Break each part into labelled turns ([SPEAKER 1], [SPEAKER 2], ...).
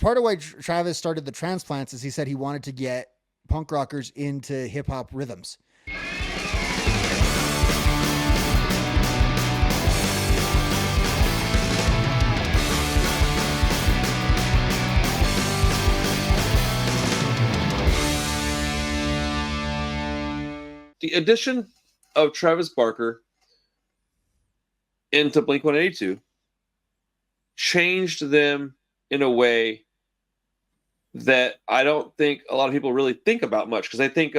[SPEAKER 1] part of why Travis started the Transplants is he said he wanted to get punk rockers into hip hop rhythms.
[SPEAKER 2] The addition of Travis Barker into Blink-182 changed them in a way that I don't think a lot of people really think about much, because they think,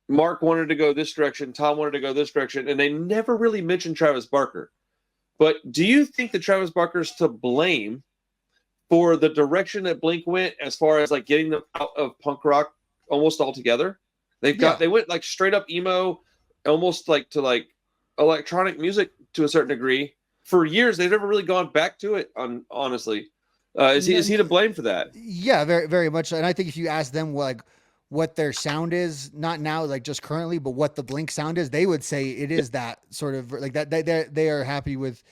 [SPEAKER 2] Mark wanted to go this direction, Tom wanted to go this direction, and they never really mentioned Travis Barker. But do you think that Travis Barker's to blame for the direction that Blink went as far as like getting them out of punk rock almost altogether? They went like straight up emo, almost like to like electronic music to a certain degree. For years, they've never really gone back to it. Honestly, is he to blame for that?
[SPEAKER 1] Yeah, very very much so. And I think if you ask them like what their sound is, not now like just currently, but what the Blink sound is, they would say it is that sort of like that. They are happy with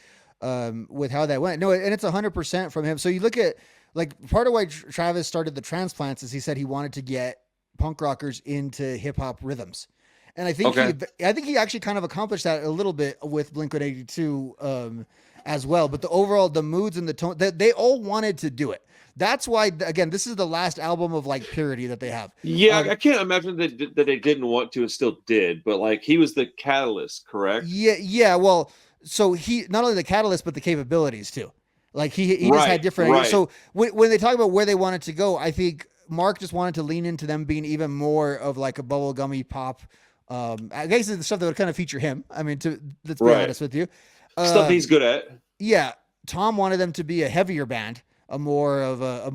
[SPEAKER 1] how that went. No, and it's 100% from him. So you look at like part of why Travis started the Transplants is he said he wanted to get punk rockers into hip hop rhythms. And I think he actually kind of accomplished that a little bit with Blink-182 as well. But the moods and the tone, they all wanted to do it. That's why, again, this is the last album of like purity that they have.
[SPEAKER 2] Yeah, I can't imagine that they didn't want to and still did. But like he was the catalyst, correct?
[SPEAKER 1] Yeah. Well, so he not only the catalyst but the capabilities too. Like he just had different. Right. So when they talk about where they wanted to go, I think Mark just wanted to lean into them being even more of like a bubblegummy pop. I guess the stuff that would kind of feature him. I mean, let's be honest with you,
[SPEAKER 2] stuff he's good at.
[SPEAKER 1] Yeah, Tom wanted them to be a heavier band, a more of a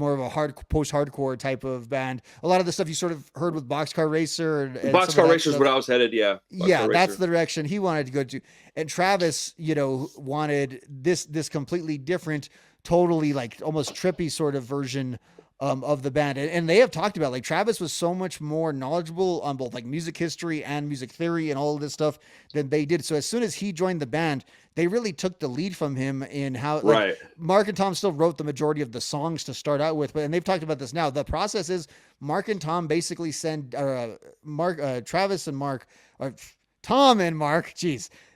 [SPEAKER 1] post-hardcore type of band. A lot of the stuff you sort of heard with Boxcar Racer. And
[SPEAKER 2] Boxcar Racer is where I was headed. Yeah,
[SPEAKER 1] that's the direction he wanted to go to. And Travis, wanted this completely different, totally like almost trippy sort of version of the band. And they have talked about like Travis was so much more knowledgeable on both like music history and music theory and all of this stuff than they did. So as soon as he joined the band, they really took the lead from him in how Mark and Tom still wrote the majority of the songs to start out with, and they've talked about this now. The process is Mark and Tom basically send Travis and Mark, or Tom and Mark,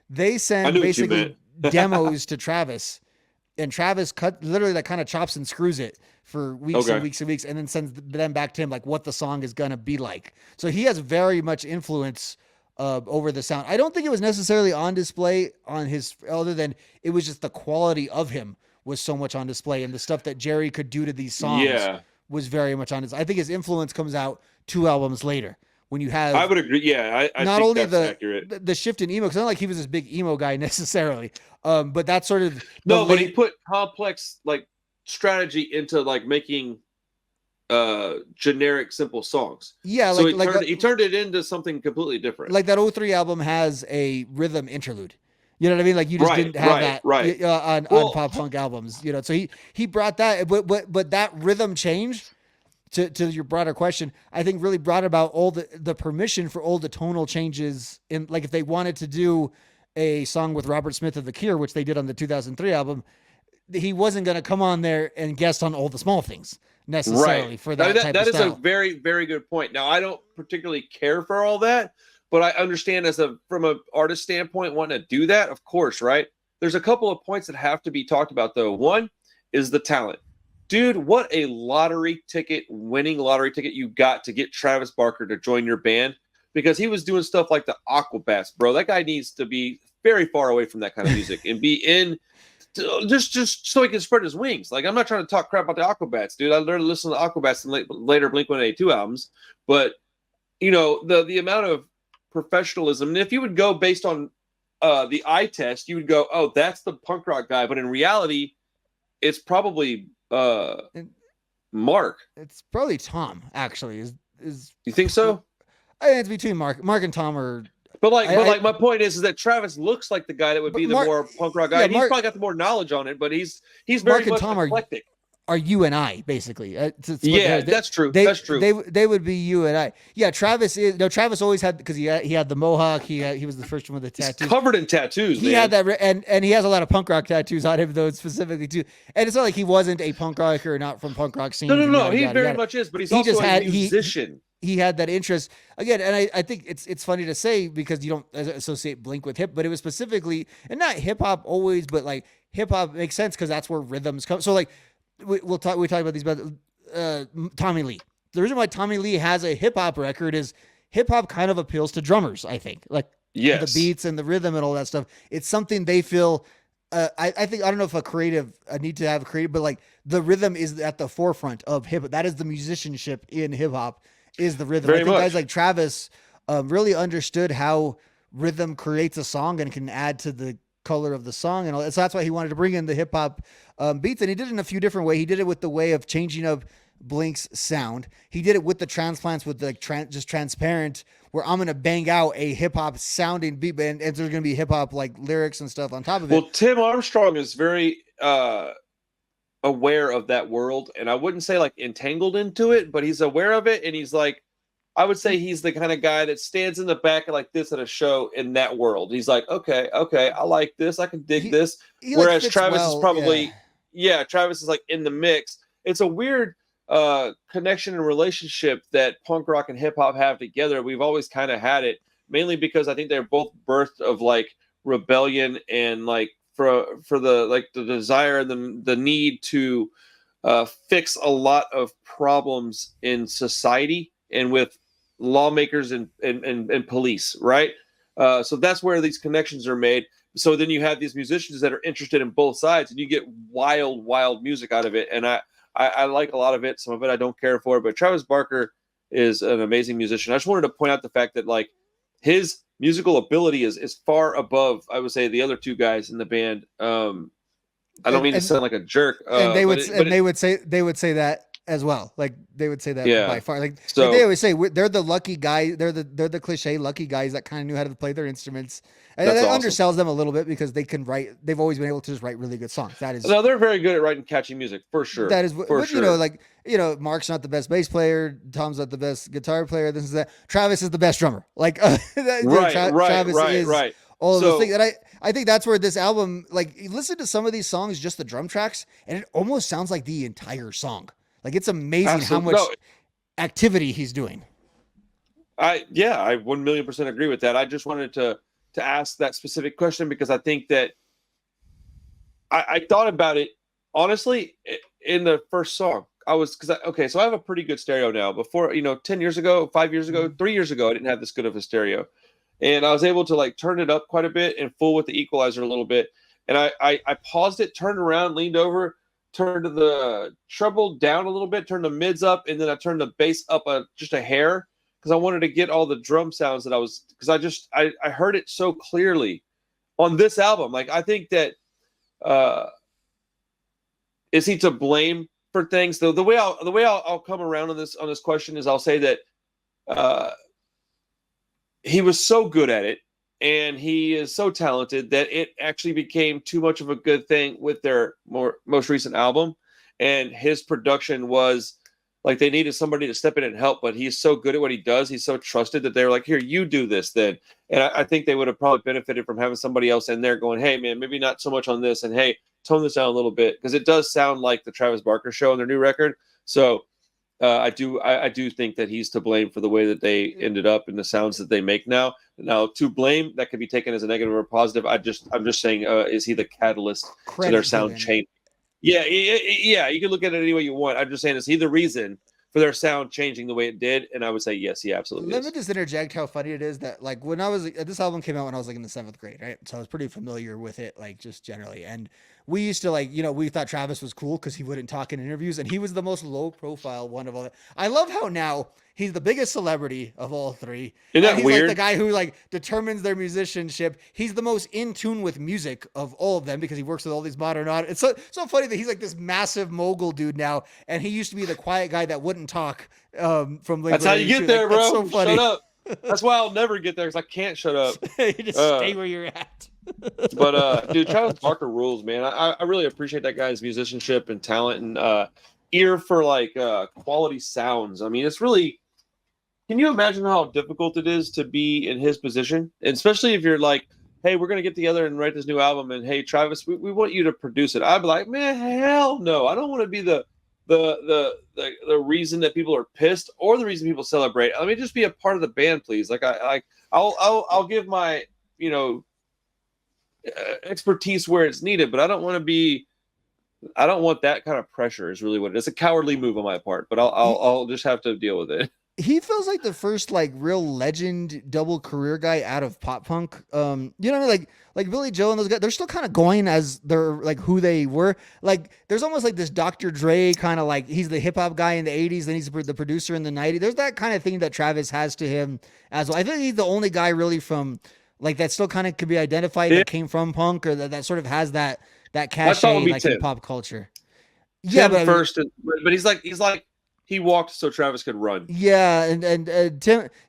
[SPEAKER 1] they send basically demos to Travis, and Travis literally that kind of chops and screws it for weeks and weeks and weeks, and then sends them back to him like what the song is going to be like. So he has very much influence over the sound. I don't think it was necessarily on display on his, other than it was just the quality of him was so much on display, and the stuff that Jerry could do to these songs was very much on display. I think his influence comes out 2 albums later when you have.
[SPEAKER 2] I would agree. Yeah, I
[SPEAKER 1] not
[SPEAKER 2] think
[SPEAKER 1] only
[SPEAKER 2] that's accurate.
[SPEAKER 1] the shift in emo, because not like he was this big emo guy necessarily, but that's sort of
[SPEAKER 2] but he put complex like strategy into like making generic simple songs.
[SPEAKER 1] Yeah,
[SPEAKER 2] so he turned it into something completely different.
[SPEAKER 1] Like that 03 album has a rhythm interlude. You know what I mean? Like you just didn't have that on pop punk albums. So he brought that, but that rhythm change to your broader question, I think really brought about all the permission for all the tonal changes in, like if they wanted to do a song with Robert Smith of The Cure, which they did on the 2003 album, he wasn't going to come on there and guest on all the small things necessarily for that type of style.
[SPEAKER 2] That is a very, very good point. Now, I don't particularly care for all that, but I understand from an artist standpoint, wanting to do that, of course, right? There's a couple of points that have to be talked about, though. One is the talent. Dude, what a winning lottery ticket you got to get Travis Barker to join your band, because he was doing stuff like the Aquabats, bro. That guy needs to be very far away from that kind of music and be in just so he can spread his wings. Like, I'm not trying to talk crap about the Aquabats, dude. I learned to listen to Aquabats in later Blink-182 albums, but the amount of professionalism. And if you would go based on the eye test, you would go, oh, that's the punk rock guy. But in reality, it's probably Mark.
[SPEAKER 1] It's probably Tom, actually. Is
[SPEAKER 2] you think so?
[SPEAKER 1] I think it's between Mark and Tom are.
[SPEAKER 2] But my point is that Travis looks like the guy that would be the more punk rock guy. He's probably got the more knowledge on it, but he's very much eclectic.
[SPEAKER 1] are you and I, basically.
[SPEAKER 2] Yeah, that's true.
[SPEAKER 1] They,
[SPEAKER 2] That's true.
[SPEAKER 1] they would be you and I. Yeah, Travis always had, because he had the mohawk. He was the first one with the
[SPEAKER 2] He's
[SPEAKER 1] tattoos.
[SPEAKER 2] covered in tattoos,
[SPEAKER 1] He
[SPEAKER 2] man.
[SPEAKER 1] had that, and he has a lot of punk rock tattoos on him, though, specifically too. And it's not like he wasn't a punk rocker or not from punk rock scenes.
[SPEAKER 2] No. He very much is, but he's also a musician.
[SPEAKER 1] He had that interest again, and I think it's funny to say because you don't associate Blink with hip, but it was specifically, and not hip hop always, but like hip hop makes sense because that's where rhythms come. So like we talk about these, but Tommy Lee. The reason why Tommy Lee has a hip hop record is hip hop kind of appeals to drummers. I think like the beats and the rhythm and all that stuff. It's something they feel. I think, I don't know if I need to have a creative, but like the rhythm is at the forefront of hip hop. That is the musicianship in hip hop, is the rhythm. I think guys like Travis really understood how rhythm creates a song and can add to the color of the song and all that. So that's why he wanted to bring in the hip hop beats, and he did it in a few different ways. He did it with the way of changing up Blink's sound. He did it with the transplants, with the just transparent, where I'm gonna bang out a hip hop sounding beat, and there's gonna be hip hop like lyrics and stuff on top of it.
[SPEAKER 2] Well, Tim Armstrong is very aware of that world, and I wouldn't say like entangled into it, but he's aware of it, and he's like, I would say he's the kind of guy that stands in the back like this at a show in that world. He's like, okay, I like this, I can dig this. Whereas Travis is probably, Travis is like in the mix. It's a weird connection and relationship that punk rock and hip hop have together. We've always kind of had it, mainly because I think they're both birthed of like rebellion and like for the like the desire and the need to fix a lot of problems in society and with lawmakers and police, right? So that's where these connections are made. So then you have these musicians that are interested in both sides, and you get wild music out of it. And I like a lot of it. Some of it I don't care for, but Travis Barker is an amazing musician. I just wanted to point out the fact that like his musical ability is far above, I would say, the other two guys in the band. I don't mean to sound like a jerk.
[SPEAKER 1] And they would say that as well. Like they would say that by far. Like they always say, they're the lucky guy. They're the cliche lucky guys that kind of knew how to play their instruments. And that undersells them a little bit because they can write. They've always been able to just write really good songs. That is.
[SPEAKER 2] No, they're very good at writing catchy music for sure.
[SPEAKER 1] That is, Mark's not the best bass player. Tom's not the best guitar player. This is that. Travis is the best drummer. Like Travis is all of those things. And I think that's where this album, like, you listen to some of these songs, just the drum tracks, and it almost sounds like the entire song. Like it's amazing how much activity he's doing.
[SPEAKER 2] I 1,000,000% agree with that. I just wanted to ask that specific question because I think that I thought about it honestly in the first song. So I have a pretty good stereo now. Before, 10 years ago, 5 years ago, 3 years ago, I didn't have this good of a stereo. And I was able to like turn it up quite a bit and fool with the equalizer a little bit. And I paused it, turned around, leaned over, turned the treble down a little bit, turned the mids up, and then I turned the bass up just a hair because I wanted to get all the drum sounds because I heard it so clearly on this album. Like I think that is he to blame for things? The way I'll come around on this question is I'll say that he was so good at it and he is so talented that it actually became too much of a good thing with their most recent album. And his production was like they needed somebody to step in and help, but he's so good at what he does. He's so trusted that they were like, here, you do this then. And I think they would have probably benefited from having somebody else in there going, hey, man, maybe not so much on this. And hey, tone this down a little bit. Because it does sound like the Travis Barker Show on their new record. So I do think that he's to blame for the way that they ended up and the sounds that they make now. Now, to blame, that could be taken as a negative or a positive. I'm just saying, is he the catalyst to their sound change? Yeah, you can look at it any way you want. I'm just saying, is he the reason for their sound changing the way it did? And I would say, yes, he absolutely is.
[SPEAKER 1] Let me just interject how funny it is that, like, when this album came out when I was like in the 7th grade, right? So I was pretty familiar with it, like, just generally. And we used to, like, we thought Travis was cool because he wouldn't talk in interviews, and he was the most low profile one of all. I love how now he's the biggest celebrity of all three.
[SPEAKER 2] Isn't that
[SPEAKER 1] he's
[SPEAKER 2] weird?
[SPEAKER 1] Like the guy who like determines their musicianship. He's the most in tune with music of all of them because he works with all these modern art. It's so funny that he's like this massive mogul dude now, and he used to be the quiet guy that wouldn't talk. From
[SPEAKER 2] that's how you get there, bro.
[SPEAKER 1] That's so funny.
[SPEAKER 2] Shut up. That's why I'll never get there because I can't shut up.
[SPEAKER 1] You just stay where you're at.
[SPEAKER 2] But dude, Travis Barker rules, man. I really appreciate that guy's musicianship and talent and ear for like quality sounds. I mean, it's really. Can you imagine how difficult it is to be in his position, and especially if you're like, "Hey, we're gonna get together and write this new album," and hey, Travis, we want you to produce it. I'd be like, "Man, hell no! I don't want to be the reason that people are pissed or the reason people celebrate. Let me just be a part of the band, please. Like I'll give my you know expertise where it's needed, but I don't want to be. I don't want that kind of pressure. Is really what it is. It's a cowardly move on my part, but I'll just have to deal with it.
[SPEAKER 1] He feels like the first like real legend double career guy out of pop punk. You know what I mean? Like Billy Joe and those guys, they're still kind of going as they're like who they were. Like there's almost like this Dr. Dre kind of like he's the hip hop guy in the 80s, then he's the producer in the 90s. There's that kind of thing that Travis has to him as well. I think he's the only guy really from like that still kind of could be identified that came from punk or that sort of has that cachet like in pop culture.
[SPEAKER 2] Yeah, but first, but he's like he walked so Travis could run.
[SPEAKER 1] Yeah, and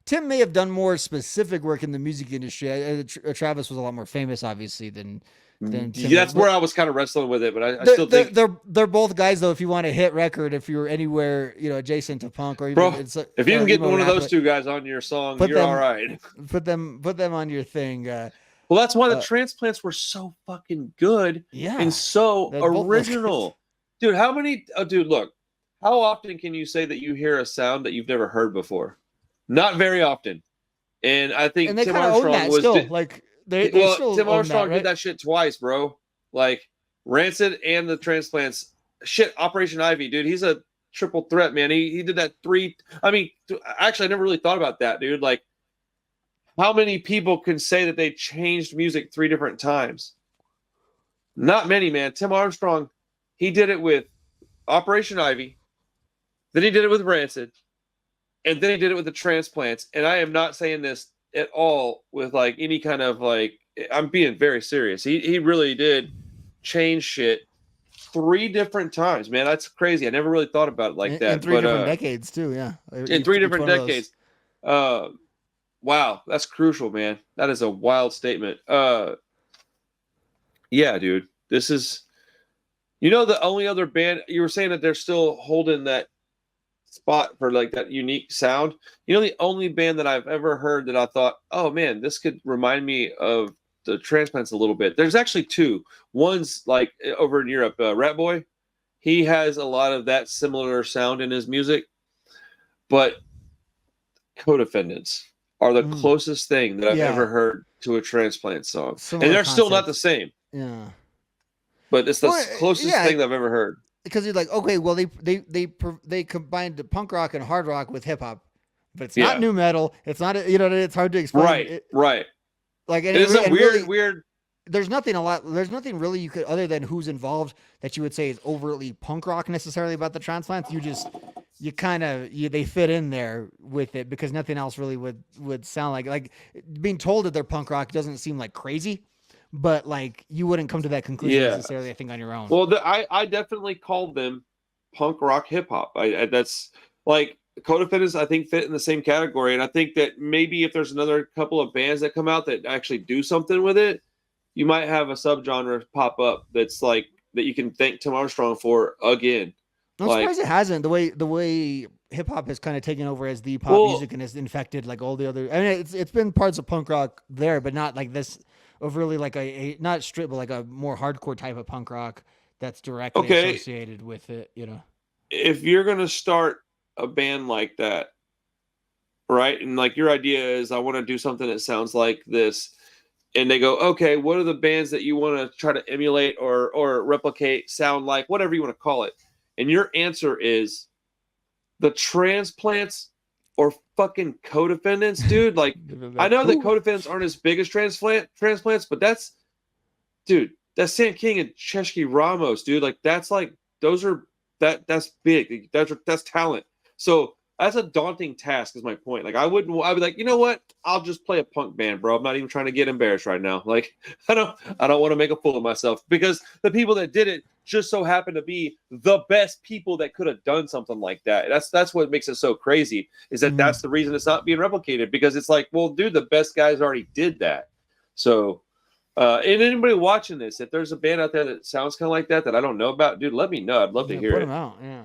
[SPEAKER 1] Tim may have done more specific work in the music industry. Travis was a lot more famous, obviously, than Tim.
[SPEAKER 2] Yeah, that's where I was kind of wrestling with it, but I still think
[SPEAKER 1] they're both guys though. If you want a hit record, if you're anywhere adjacent to punk or even
[SPEAKER 2] if you can get one of those two guys on your song, you're all right.
[SPEAKER 1] Put them on your thing.
[SPEAKER 2] Well, that's why the Transplants were so fucking good, and so original, dude. How many? Oh, dude, look. How often can you say that you hear a sound that you've never heard before? Not very often. And I think
[SPEAKER 1] Tim Armstrong was
[SPEAKER 2] still.
[SPEAKER 1] Like
[SPEAKER 2] Tim Armstrong did that shit twice, bro. Like Rancid and the Transplants. Shit, Operation Ivy, dude. He's a triple threat, man. He did that three. I mean, actually, I never really thought about that, dude. Like, how many people can say that they changed music 3 different times? Not many, man. Tim Armstrong, he did it with Operation Ivy. Then he did it with Rancid, and then he did it with the Transplants. And I am not saying this at all with like any kind of like. I'm being very serious. He really did change shit 3 different times, man. That's crazy. I never really thought about it like that.
[SPEAKER 1] In 3 different decades too, yeah.
[SPEAKER 2] In 3 different decades. Wow, that's crucial, man. That is a wild statement. Yeah, dude. This is. The only other band you were saying that they're still holding that spot for like that unique sound. The only band that I've ever heard that I thought, oh man, this could remind me of the Transplants a little bit. There's actually 2. One's like over in Europe, Rat Boy. He has a lot of that similar sound in his music, but Co-Defendants are the closest thing that I've ever heard to a Transplant song. Similar and they're concept. Still not the same.
[SPEAKER 1] Yeah.
[SPEAKER 2] But it's the closest thing that I've ever heard.
[SPEAKER 1] Because you're like, okay, well, they combined the punk rock and hard rock with hip hop, but it's not new metal. It's not, it's hard to explain.
[SPEAKER 2] Right.
[SPEAKER 1] Like, and
[SPEAKER 2] it's a weird.
[SPEAKER 1] There's nothing really you could, other than who's involved, that you would say is overtly punk rock necessarily about the Transplants. They fit in there with it because nothing else really would sound like being told that they're punk rock doesn't seem like crazy. But like you wouldn't come to that conclusion necessarily, I think, on your own.
[SPEAKER 2] Well, I definitely called them punk rock hip hop. That's like Co-Defendants, I think, fit in the same category. And I think that maybe if there's another couple of bands that come out that actually do something with it, you might have a subgenre pop up that's like that you can thank Tim Armstrong for again.
[SPEAKER 1] I'm surprised it hasn't. The way hip hop has kind of taken over as the pop music and has infected like all the other. I mean, it's been parts of punk rock there, but not like this. Overly like a not strip, but like a more hardcore type of punk rock that's directly associated with it,
[SPEAKER 2] If you're gonna start a band like that, right, and like your idea is I want to do something that sounds like this, and they go, okay, what are the bands that you want to try to emulate or replicate, sound like, whatever you want to call it, and your answer is the Transplants or fucking Co-Defendants, dude. Like, I know that Co-Defendants aren't as big as Transplants, but that's Sam King and Chesky Ramos, dude. Like, that's like that's big. That's talent. So that's a daunting task, is my point. Like, I'd be like, you know what? I'll just play a punk band, bro. I'm not even trying to get embarrassed right now. Like, I don't want to make a fool of myself because the people that did it just so happen to be the best people that could have done something like that. That's what makes it so crazy, is that that's the reason it's not being replicated, because it's like, well, dude, the best guys already did that. So And anybody watching this, if there's a band out there that sounds kind of like that I don't know about, dude, let me know. I'd love to hear
[SPEAKER 1] put
[SPEAKER 2] it.
[SPEAKER 1] them out. Yeah.